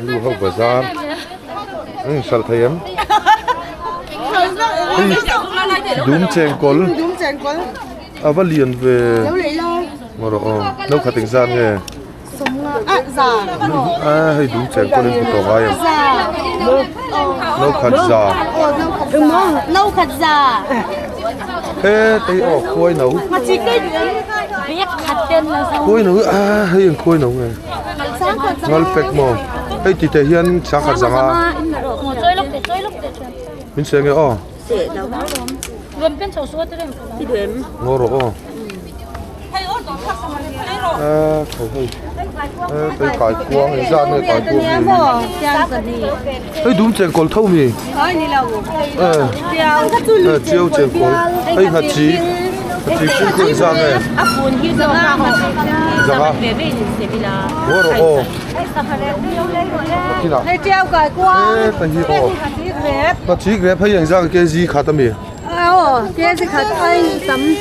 lu hậu bazaar sal thayam đúng chèn col ava liền về mà rồi lâu khát tiếng gian nghe hay đúng chèn col lên tổ ai lâu khát già lâu khát già thế thấy khôi nấu biết khát tên là sao khôi nấu hay khôi nấu nghe ngon phết mò hay thì thể hiện sáng khát giang mình sẽ nghe luôn bên chỗ số thế này ngô rồi cái cải cuông này ra này cải cuông gì ấy đúng chèn cồn thâu mì chiêu chèn cồn ấy hạt chí chung cồn ra này ra ngô rồi hay treo cải cuông nó chỉ ghép hayอย่างra cái gì khát tao mì cái gì khát anh tắm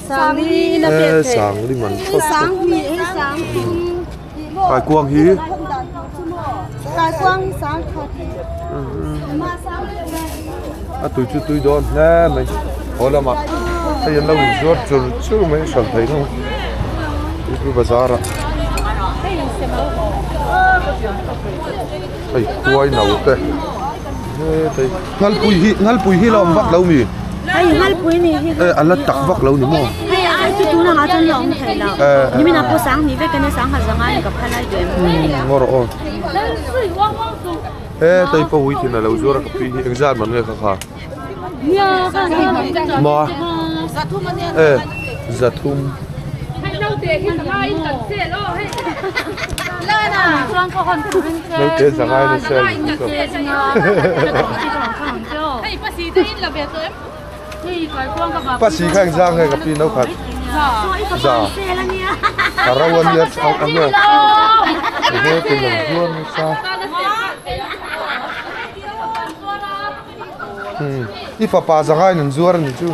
sáng đi là sáng đi mình sáng mì sáng cải cuông hí cải cuông sáng tụi đón nè mày hồi là mà thấy lâu rồi chưa mấy sản thấy đâu đi bazaar à thấy quay nấu thế thấy ngal pui hi lom vắt lâu mì hay ngal pui nè anh là tắc vắt lâu nhỉ mò hay ai chú chú nào chân lòng thấy là nhưng mà nó có sáng thì phải cái này sáng hạt sáng ai gặp phải lại chuyện ngon rồi thấy pui thì là lâu rồi cái pui anh ra mà nghe khá mà giật thum lâu tiền sáng ai nó xem bác sĩ khang giang hay gặp đi nấu khát dạ cả rau ăn nhiệt ăn nhiệt thế thì làm vuông sao ít papa giang ai nên zuar này chứ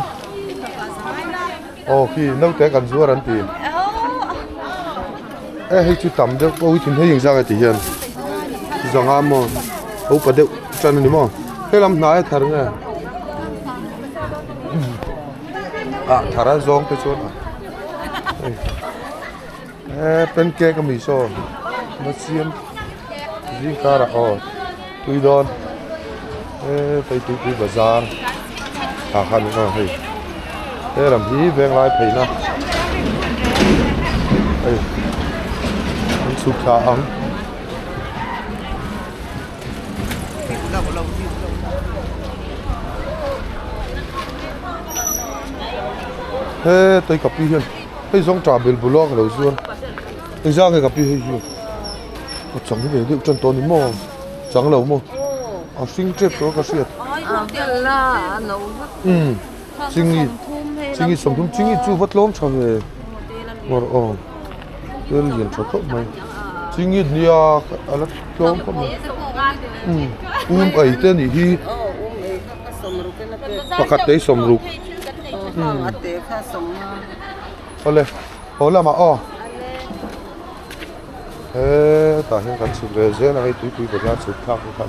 khi nấu té cần zuar ăn tiền hay chú tắm được ôi thì thấy hình ra cái tiền giang ai mà bắt đầu cho nên mà cái làm nãy thằng nghe thà ra zong cái chỗ này pancake cái mì xô nó xiêm gì cả là tùy đòn phải tùy bazaar khăn nó hay thế làm gì ven lại phải na ăn súp chả ăn tôi cặp đi hiền giống trà bền bùa cái đầu xuân tôi ra cái cặp đi hiền chẳng cái về điệu chân to ní mò chẳng lâu mò sinh chết đó cái chuyện sinh nghi sống thúng sinh nghi chu vắt lốm cho về ngồi tôi liền cho cậu mày sinh nghi nia là lốm không mày ấy tên gì hi pakat đấy sầm rục Hola mà ta hiện cần sự về dễ là hay tùy vào nhà sự khác của khán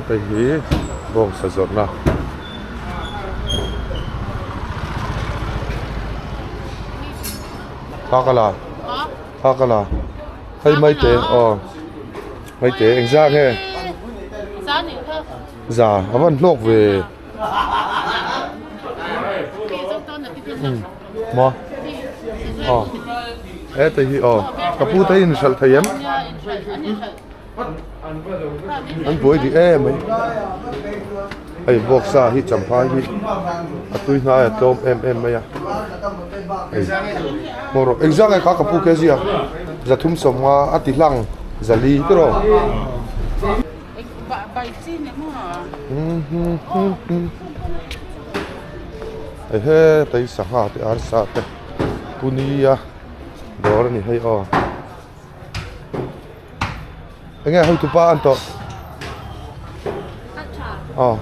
tại vì bông sẽ giọt nào khác là hay mấy tế anh ra nghe dạ vẫn lộc về mà tại vì cặp phụ thấy nó sạch thấy em anh vui thì em ấy vọc xa hít chấm phai hít tôi nói tôm em mày mà rồi anh ra cái cặp phụ cái gì à giờ thum sống mà ati lăng giờ ly cái rồi tay sáng hạ thì ăn sát đấy punia đó là hay anh nghe hơi tụt ba ăn to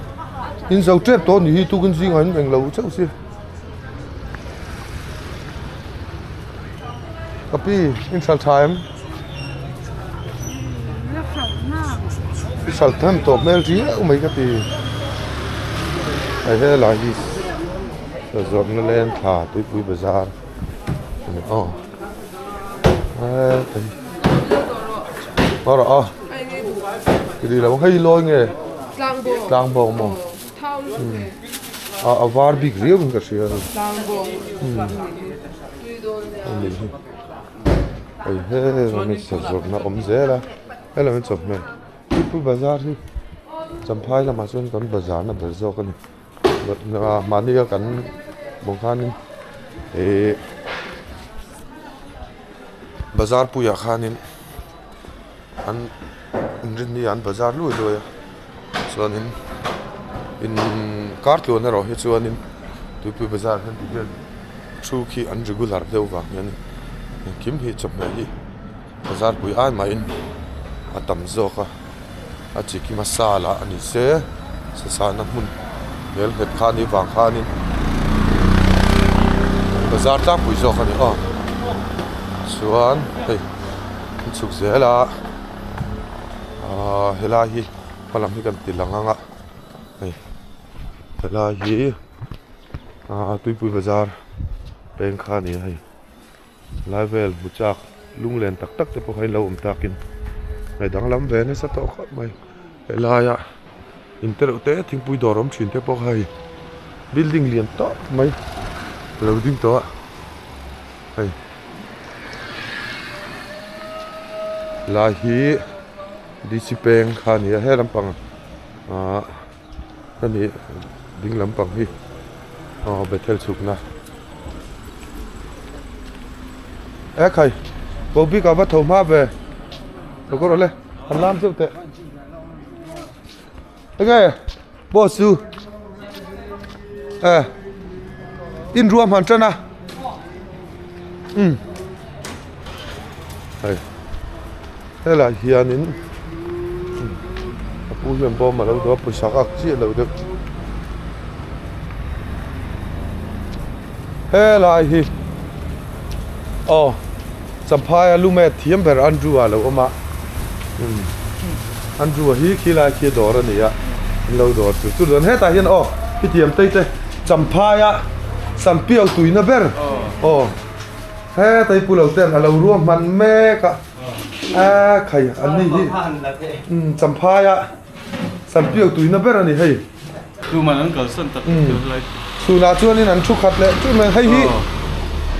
in dầu trép to thì tu cái gì ngay mình lâu chắc xí copy in shall time shall time to mail gì mấy cái thì hay là gì rồi nó lên thả túi bụi bazaar oh thấy đó rồi cái gì là hay lôi nghe lang bông mà var big riêng cái gì mình sẽ rồi nó dễ là hay là mình chụp này bụi bazaar đi chấm phai là mà xuân còn bazaar là bazaar cái này mà đi cái bông khan đi bazaar puya khanin an rin an bazaar lui rồi chuan in cart lo na ro he chuan in tuipu bazaar han ti hian thu khi an regular deuh wang hian kim hi chop mai hi bazaar pui ai mai in atam zoka a chi ki masala ani se sa na mun mel het khani wang khanin bazaar ta pui zoka ni chuan hei chuk zela helai hi palam hi kan tilanga hei helai hi tuipui bazaar peng kha ni hei level buchak lunglen tak tak te po hai lo takin hei dang lam ve ne sa to khat mai helai a intero te thingpui dorom thin te po hai building lian to mai loading to hei la hi disipeng khani he lampang ani ding lampang hi betel chukna khai bobi ka ba thoma ve ko le lam se te nghe bossu in ruam han chana thế là hiện in bùi huyền bom mà lâu đó bùi sắc ác chi lâu được thế là hi sampaya lume thiam ber andrew lâu mà andrew hi khi là khi đó rồi nè lâu đó tu đơn hết tại hiện cái thiam tây tây sampaya Sanpiau tuina ber he tại pu lâu tên là lâu ruộng man me cả khai anh đi Sanpiau Sanpiau tuina ber anh hay tu mà anh cần sân tập lại su na chuan in an thu khat le chu men hay hi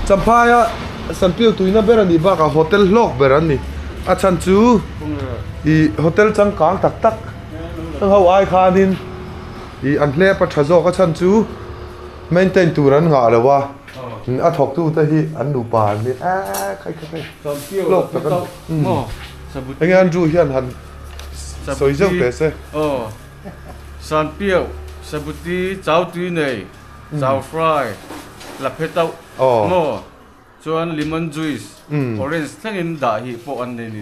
Sanpiau Sanpiau tuina ber anh ba ka hotel lok ber anh a chan chu i hotel chang kang tak tak tang ho ai khanin i an hle pa thazo ka chan chu maintain turan nga lawa a thok tu ta hi an nu pa ni khai lok ta kan anh an ru hian han soi zau te se Sanpiau sabuti cháo tui này cháo fry lạp hết tàu mo chuan lemon juice orange thangin da hi po an nei ni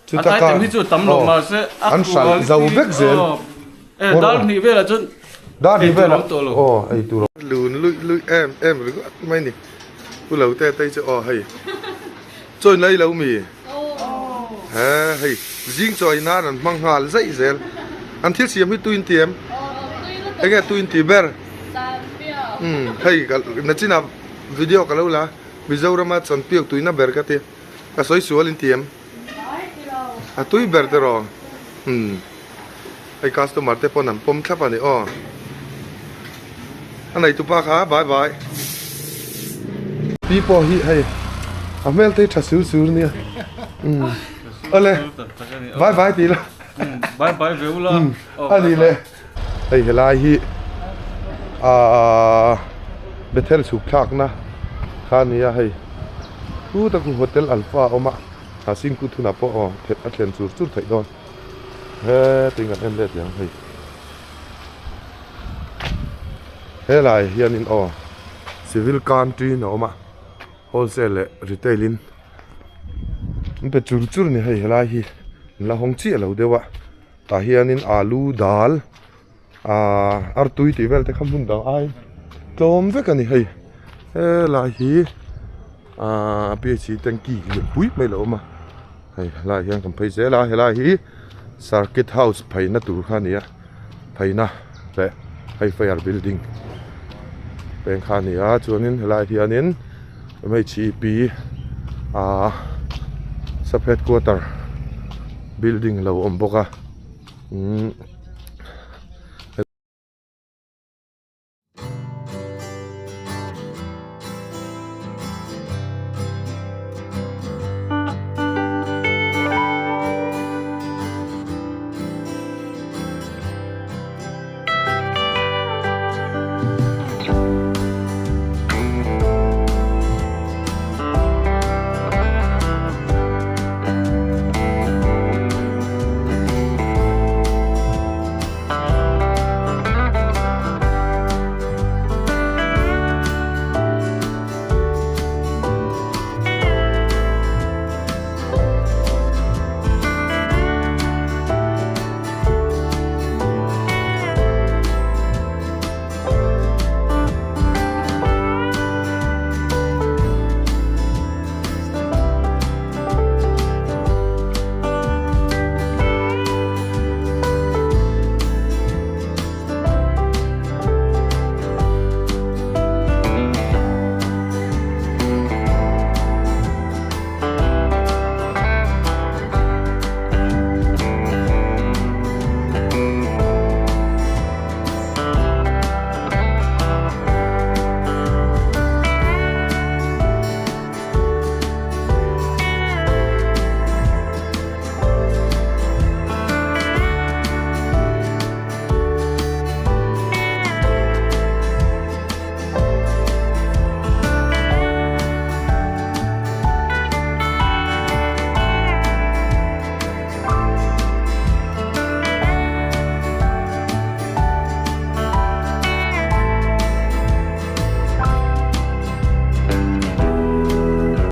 chu ta ka hi chu tam lo ma se an sal zau vek zel dal ni ve la chun da ni ve la ai tu lun lui em ru mai ni pu lo te tai chu hay choi lai lo mi ha hay jing choi na ran mang hal zai zel an thil siam hi tuin tiam anh nghe tuin ti ber hay na china video ka lo la Mizorama Sanpiau tuina ber ka te ka soi sual in tiam a tui ber te ro ai customer te pon an pom thap ani anai tu pa kha bye bye people hi hay amel te thasu sur ni ole bye bye ti la bye bye ve la ani le ai helai hi betel su khak na khania hay tu ta hotel alpha oma sing ku thuna po thet atlen chur chur thai don he tinga em le yang hay he lai hian in civil country no oma wholesale retailing pe chur chur ni hay helai hi la hong chi lo dewa ta hian in alu dal ar tui ti vel te kham hun dang ai tom ve kan ni hay la hi PHC tanki lian pui mai lo ma hei lai hian kan phei zela helai hi circuit house phaina tur kha nia phaina ve hei fire building pen kha nia chuanin helai hianin MHEP sub headquarter building lo om boka